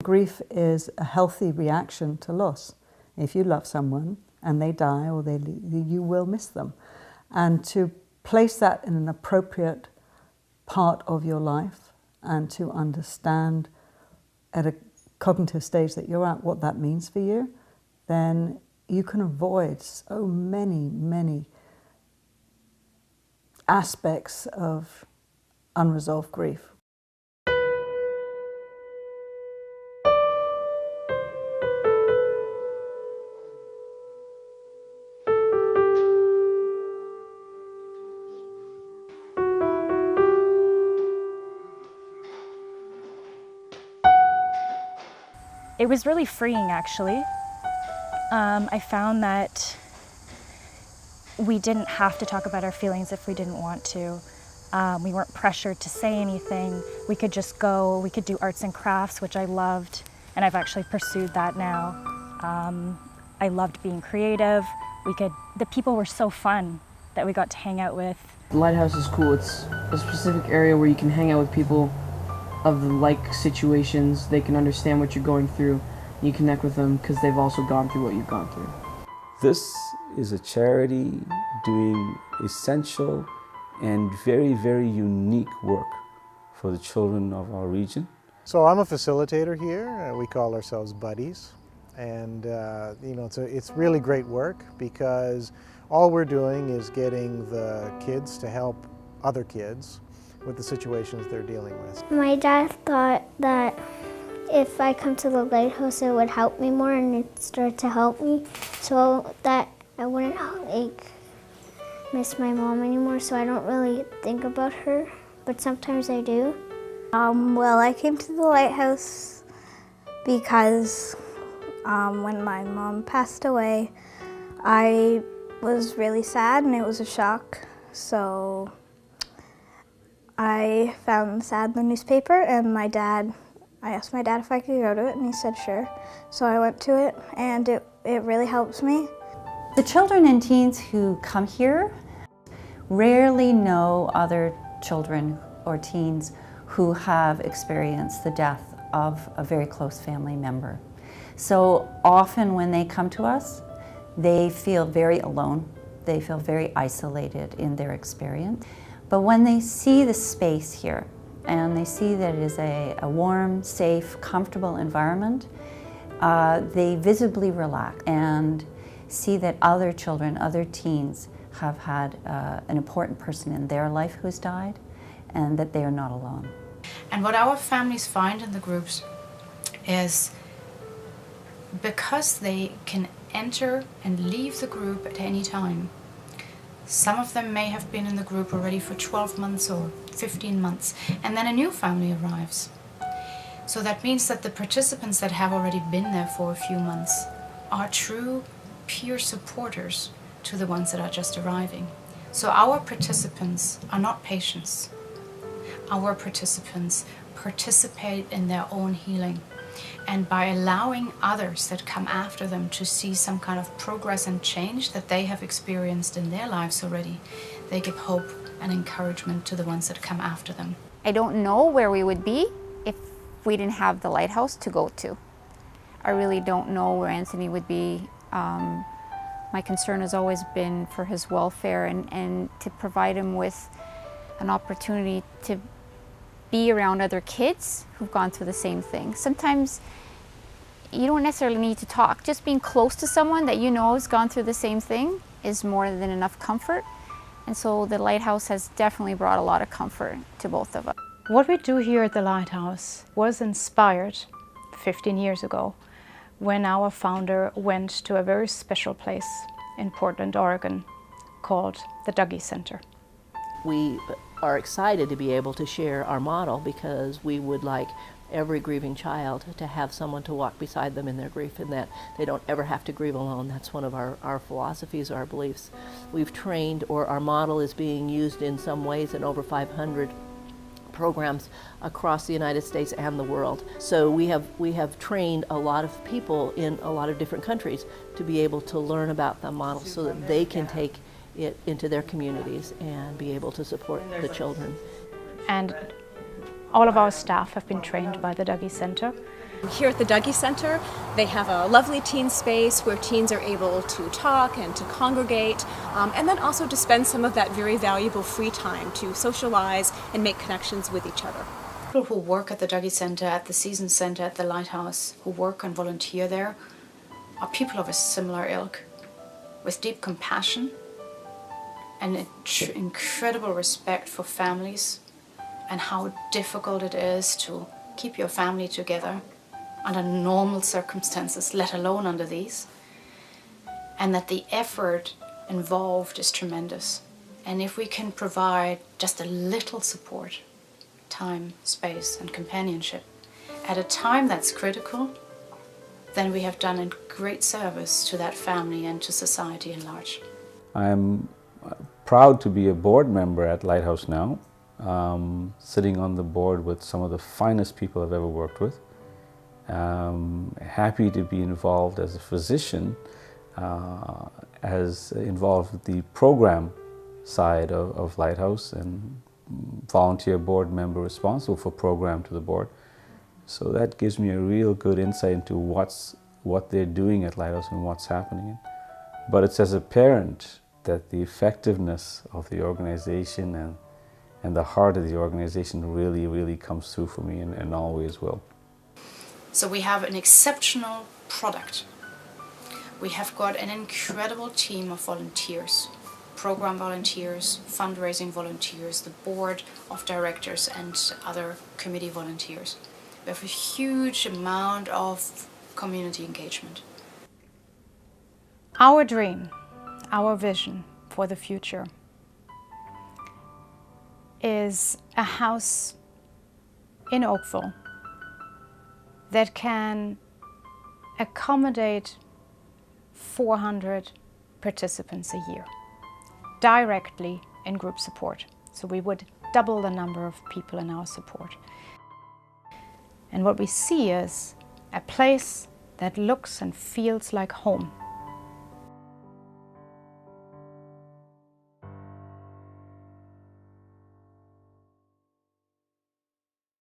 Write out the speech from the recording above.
grief is a healthy reaction to loss. If you love someone and they die or they leave, you will miss them. And to place that in an appropriate part of your life and to understand at a cognitive stage that you're at what that means for you, then you can avoid so many, many aspects of unresolved grief. It was really freeing, actually. I found that we didn't have to talk about our feelings if we didn't want to. We weren't pressured to say anything. We could just go, we could do arts and crafts, which I loved, and I've actually pursued that now. I loved being creative. The people were so fun that we got to hang out with. The Lighthouse is cool. It's a specific area where you can hang out with people of the like situations. They can understand what you're going through. You connect with them because they've also gone through what you've gone through. This is a charity doing essential and very, very unique work for the children of our region. So I'm a facilitator here. We call ourselves buddies. And you know, it's really great work because all we're doing is getting the kids to help other kids with the situations they're dealing with. My dad thought that if I come to the Lighthouse, it would help me more, and it started to help me so that I wouldn't miss my mom anymore, so I don't really think about her, but sometimes I do. Well, I came to the Lighthouse because when my mom passed away, I was really sad and it was a shock, so I found sad in the newspaper, and I asked my dad if I could go to it, and he said sure. So I went to it, and it really helps me. The children and teens who come here rarely know other children or teens who have experienced the death of a very close family member. So often when they come to us, they feel very alone. They feel very isolated in their experience. But when they see the space here, and they see that it is a warm, safe, comfortable environment, they visibly relax and see that other children, other teens have had an important person in their life who's died, and that they are not alone. And what our families find in the groups is because they can enter and leave the group at any time. Some of them may have been in the group already for 12 months or 15 months, and then a new family arrives. So that means that the participants that have already been there for a few months are true peer supporters to the ones that are just arriving. So our participants are not patients. Our participants participate in their own healing. And by allowing others that come after them to see some kind of progress and change that they have experienced in their lives already, they give hope and encouragement to the ones that come after them. I don't know where we would be if we didn't have the Lighthouse to go to. I really don't know where Anthony would be. My concern has always been for his welfare and to provide him with an opportunity to be around other kids who've gone through the same thing. Sometimes you don't necessarily need to talk. Just being close to someone that you know has gone through the same thing is more than enough comfort. And so the Lighthouse has definitely brought a lot of comfort to both of us. What we do here at the Lighthouse was inspired 15 years ago when our founder went to a very special place in Portland, Oregon called the Dougie Center. We are excited to be able to share our model because we would like every grieving child to have someone to walk beside them in their grief, and that they don't ever have to grieve alone. That's one of our philosophies, our beliefs. We've trained, or our model is being used in some ways in over 500 programs across the United States and the world. So we have trained a lot of people in a lot of different countries to be able to learn about the model so that they can take it into their communities and be able to support the children. And All of our staff have been trained by the Dougie Center. Here at the Dougie Center, they have a lovely teen space where teens are able to talk and to congregate, and then also to spend some of that very valuable free time to socialize and make connections with each other. People who work at the Dougie Center, at the Season Center, at the Lighthouse, who work and volunteer there, are people of a similar ilk, with deep compassion and incredible respect for families and how difficult it is to keep your family together under normal circumstances, let alone under these, and that the effort involved is tremendous. And if we can provide just a little support, time, space, and companionship at a time that's critical, then we have done a great service to that family and to society in large. I'm proud to be a board member at Lighthouse now, sitting on the board with some of the finest people I've ever worked with. Happy to be involved as a physician, as involved with the program side of Lighthouse, and volunteer board member responsible for program to the board. So that gives me a real good insight into what they're doing at Lighthouse and what's happening. But it's as a parent that the effectiveness of the organization and the heart of the organization really comes through for me, and always will. So we have an exceptional product. We have got an incredible team of volunteers, program volunteers, fundraising volunteers, the board of directors and other committee volunteers. We have a huge amount of community engagement. Our dream, our vision for the future is a house in Oakville that can accommodate 400 participants a year, directly in group support. So we would double the number of people in our support. And what we see is a place that looks and feels like home.